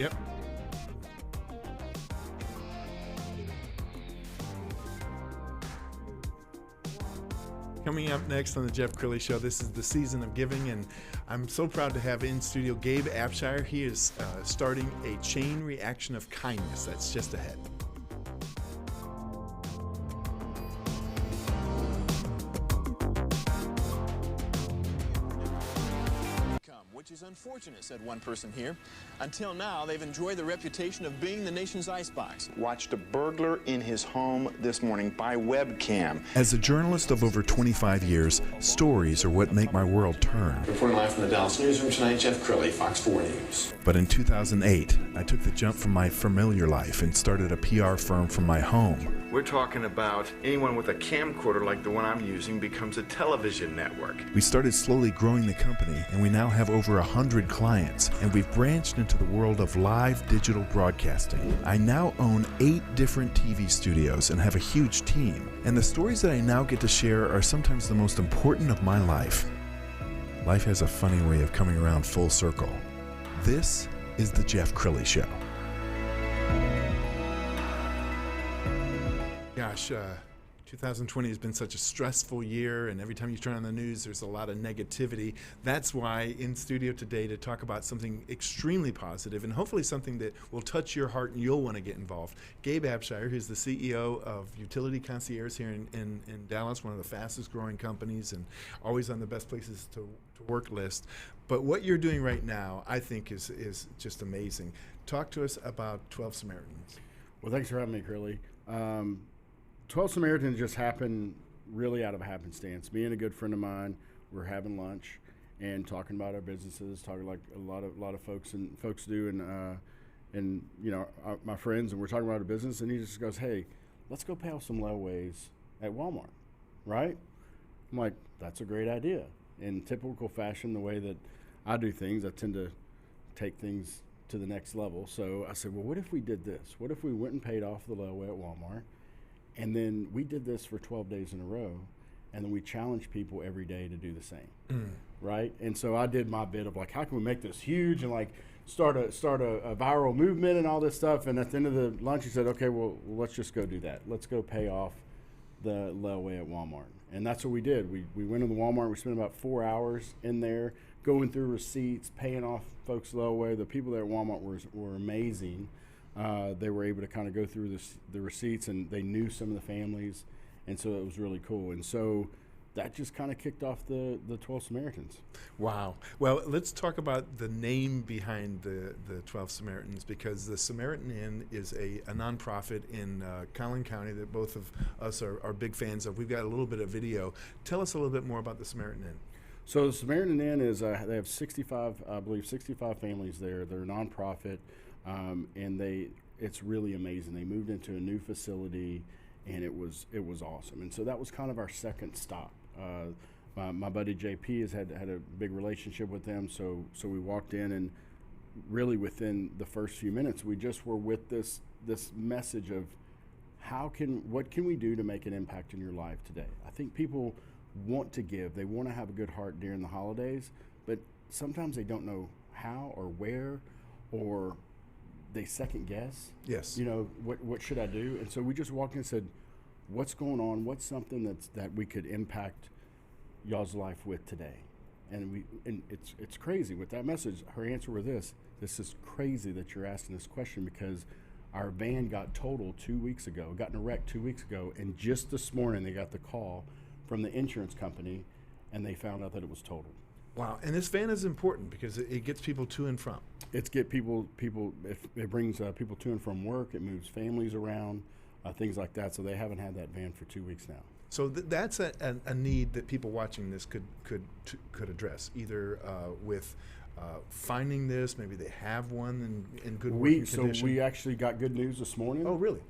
Yep. Coming up next on the Jeff Crilley Show, this is the season of giving, and I'm so proud to have in studio Gabe Abshire. He is starting a chain reaction of kindness that's just ahead. Which is unfortunate, said one person here. Until now, they've enjoyed the reputation of being the nation's icebox. Watched a burglar in his home this morning by webcam. As a journalist of over 25 years, stories are what make my world turn. Reporting live from the Dallas newsroom tonight, Jeff Crilley, Fox 4 News. But in 2008, I took the jump from my familiar life and started a PR firm from my home. We're talking about anyone with a camcorder like the one I'm using becomes a television network. We started slowly growing the company, and we now have over 100 clients, and we've branched into the world of live digital broadcasting. I now own 8 different TV studios and have a huge team, and the stories that I now get to share are sometimes the most important of my life. Life has a funny way of coming around full circle. This is the Jeff Crilley Show. Gosh, 2020 has been such a stressful year, and every time you turn on the news, there's a lot of negativity. That's why in studio today to talk about something extremely positive and hopefully something that will touch your heart and you'll want to get involved. Gabe Abshire, who's the CEO of Utility Concierge here in Dallas, one of the fastest growing companies and always on the best places to work list. But what you're doing right now, I think, is just amazing. Talk to us about 12 Samaritans. Well, thanks for having me, Crilley. 12 Samaritans just happened really out of happenstance. Me and a good friend of mine were having lunch and talking about our businesses, talking like a lot of folks do, and you know, my friends, and we're talking about our business, and he just goes, "Hey, let's go pay off some layaways at Walmart," right? I'm like, "That's a great idea." In typical fashion, the way that I do things, I tend to take things to the next level. So I said, well, what if we did this? What if we went and paid off the layaway at Walmart, and then we did this for 12 days in a row, and then we challenged people every day to do the same, right? And so I did my bit of like, how can we make this huge and like start a viral movement and all this stuff. And at the end of the lunch, he said, okay, well, let's just go do that. Let's go pay off the layaway at Walmart. And that's what we did. We went to the Walmart. We spent about 4 hours in there going through receipts, paying off folks layaway. The people there at Walmart were amazing. They were able to kind of go through the receipts, and they knew some of the families, and so it was really cool. And so that just kind of kicked off the 12 Samaritans. Wow. Well, let's talk about the name behind the 12 Samaritans, because the Samaritan Inn is a nonprofit in Collin County that both of us are big fans of. We've got a little bit of video. Tell us a little bit more about the Samaritan Inn. So the Samaritan Inn is, they have 65 families there. They're a nonprofit, and it's really amazing. They moved into a new facility, and it was awesome. And so that was kind of our second stop. My buddy JP has had a big relationship with them, so we walked in, and really within the first few minutes, we just were with this message of what can we do to make an impact in your life today? I think people want to give. They want to have a good heart during the holidays, but sometimes they don't know how or where, or they second guess. Yes. You know, what should I do? And so we just walked in and said, what's going on? What's something that we could impact y'all's life with today? And it's crazy with that message. Her answer was this is crazy that you're asking this question, because our van got totaled 2 weeks ago, got in a wreck 2 weeks ago, and just this morning they got the call from the insurance company, and they found out that it was totaled. Wow. And this van is important because it gets people to and from. It brings people to and from work. It moves families around, things like that. So they haven't had that van for 2 weeks now. So that's a need that people watching this could address, either with finding this. Maybe they have one in good working condition. So we actually got good news this morning. Oh, really?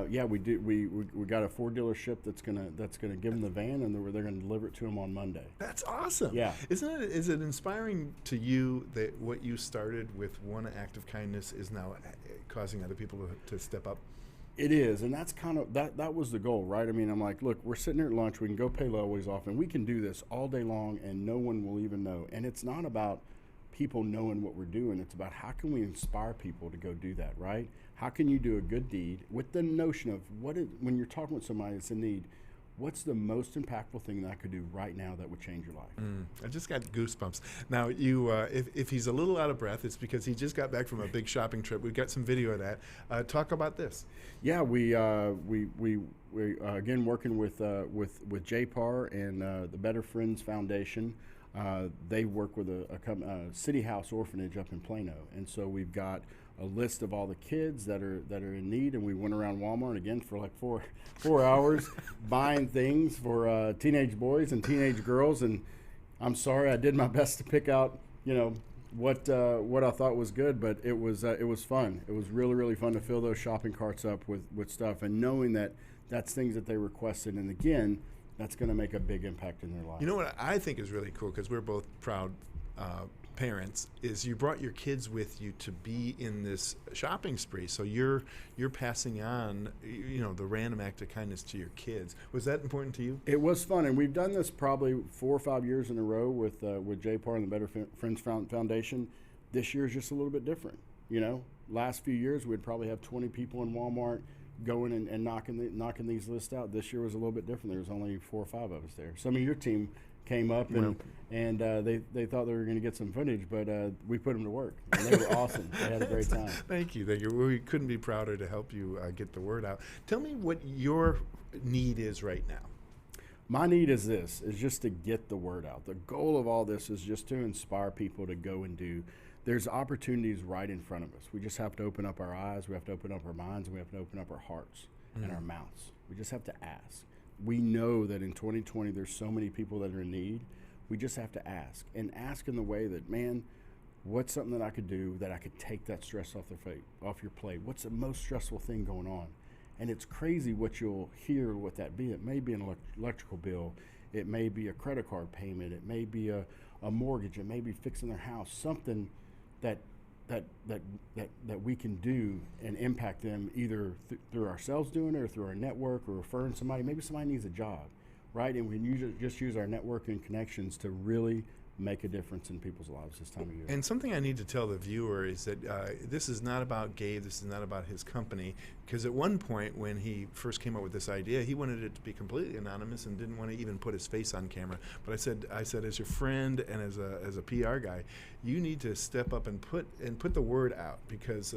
Yeah, we did. We got a Ford dealership that's gonna give them the van, and they're gonna deliver it to them on Monday. That's awesome. Yeah. Is it inspiring to you that what you started with one act of kindness is now causing other people to step up? It is, and that's kind of that was the goal, right? I mean, I'm like, look, we're sitting here at lunch. We can go pay layaways off, and we can do this all day long, and no one will even know. And it's not about people knowing what we're doing. It's about how can we inspire people to go do that, right? How can you do a good deed with the notion of when you're talking with somebody that's in need, what's the most impactful thing that I could do right now that would change your life? I just got goosebumps. Now, you, if he's a little out of breath, it's because he just got back from a big shopping trip. We've got some video of that. Talk about this. Yeah, we again working with JPAR and the Better Friends Foundation. They work with a City House orphanage up in Plano, and so we've got a list of all the kids that are in need, and we went around Walmart again for like four hours buying things for teenage boys and teenage girls. And I'm sorry, I did my best to pick out what I thought was good, but it was fun. It was really fun to fill those shopping carts up with stuff, and knowing that that's things that they requested, and again, that's going to make a big impact in their life. You know what I think is really cool, because we're both proud parents, is you brought your kids with you to be in this shopping spree. So you're passing on, the random act of kindness to your kids. Was that important to you? It was fun, and we've done this probably 4 or 5 years in a row with JPAR and the Better Friends Foundation. This year is just a little bit different. Last few years we'd probably have 20 people in Walmart going and knocking these lists out. This year was a little bit different. There was only 4 or 5 of us there. Some of your team came up and they thought they were going to get some footage, but we put them to work, and they were awesome. They had a great time. Thank you. We couldn't be prouder to help you get the word out. Tell me what your need is right now. My need is just to get the word out. The goal of all this is just to inspire people to go and do. There's opportunities right in front of us. We just have to open up our eyes, we have to open up our minds, and we have to open up our hearts and our mouths. We just have to ask. We know that in 2020 there's so many people that are in need. We just have to ask, and ask in the way that, man, what's something that I could do that I could take that stress off your plate? What's the most stressful thing going on? And it's crazy what you'll hear what that be. It may be an electrical bill. It may be a credit card payment. It may be a mortgage. It may be fixing their house. Something that we can do and impact them either through ourselves doing it or through our network or referring somebody. Maybe somebody needs a job, right? And we can just use our network and connections to really make a difference in people's lives this time of year. And something I need to tell the viewer is that this is not about Gabe, this is not about his company, because at one point when he first came up with this idea, he wanted it to be completely anonymous and didn't want to even put his face on camera. But I said as your friend and as a PR guy, you need to step up and put the word out, because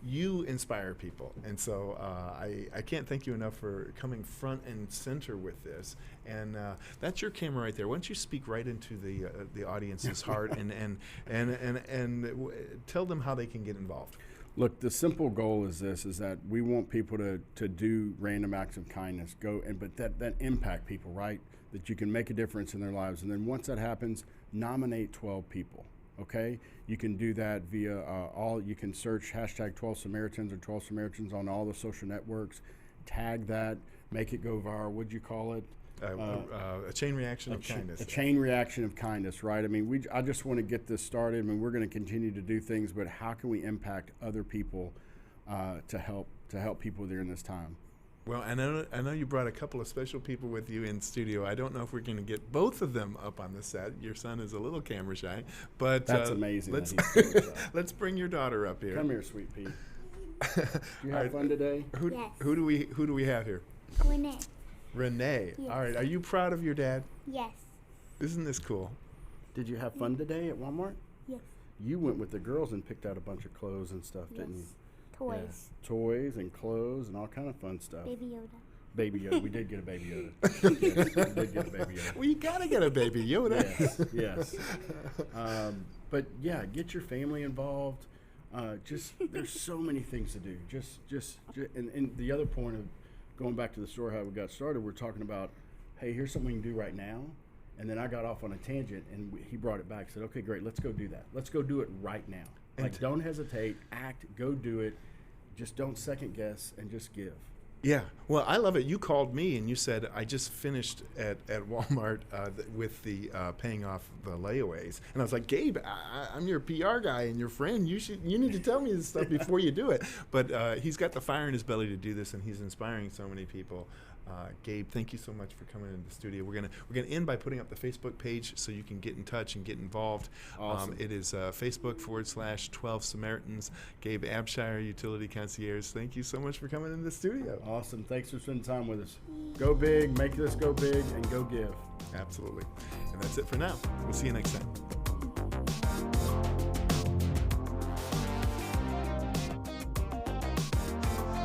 you inspire people. And so I can't thank you enough for coming front and center with this. And that's your camera right there. Why don't you speak right into the audience's heart and tell them how they can get involved. Look, the simple goal is that we want people to do random acts of kindness, but that impact people, right? That you can make a difference in their lives. And then once that happens, nominate 12 people, okay? You can do that via you can search hashtag 12 Samaritans or 12 Samaritans on all the social networks, tag that, make it go viral. What'd you call it? A chain reaction of kindness. A chain reaction of kindness, right? I mean, I just want to get this started. I mean, we're going to continue to do things, but how can we impact other people to help people during this time? Well, I know you brought a couple of special people with you in studio. I don't know if we're going to get both of them up on the set. Your son is a little camera shy, but that's amazing. Let's bring your daughter up here. Come here, sweet pea. You have fun today? Yes. Who do we have here? Renee. Yes. All right. Are you proud of your dad? Yes. Isn't this cool? Did you have fun today at Walmart? Yes. You went with the girls and picked out a bunch of clothes and stuff, didn't you? Toys. Yeah. Toys and clothes and all kind of fun stuff. Baby Yoda. Baby Yoda. We did get a Baby Yoda. Yes, we did get a Baby Yoda. Well, you got to get a Baby Yoda. Yes. But yeah, get your family involved. There's so many things to do. And the other point of going back to the story, how we got started, we're talking about, hey, here's something we can do right now. And then I got off on a tangent, and he brought it back, said, okay, great, let's go do that. Let's go do it right now. Like, don't hesitate, act, go do it. Just don't second guess, and just give. Yeah, well, I love it. You called me and you said, I just finished at Walmart with the paying off the layaways. And I was like, Gabe, I'm your PR guy and your friend. You need to tell me this stuff before you do it. But he's got the fire in his belly to do this, and he's inspiring so many people. Gabe, thank you so much for coming into the studio. We're gonna end by putting up the Facebook page so you can get in touch and get involved. Awesome. It is Facebook/12 Samaritans. Gabe Abshire, Utility Concierge. Thank you so much for coming into the studio. Awesome. Thanks for spending time with us. Go big, make this go big, and go give. Absolutely. And that's it for now. We'll see you next time.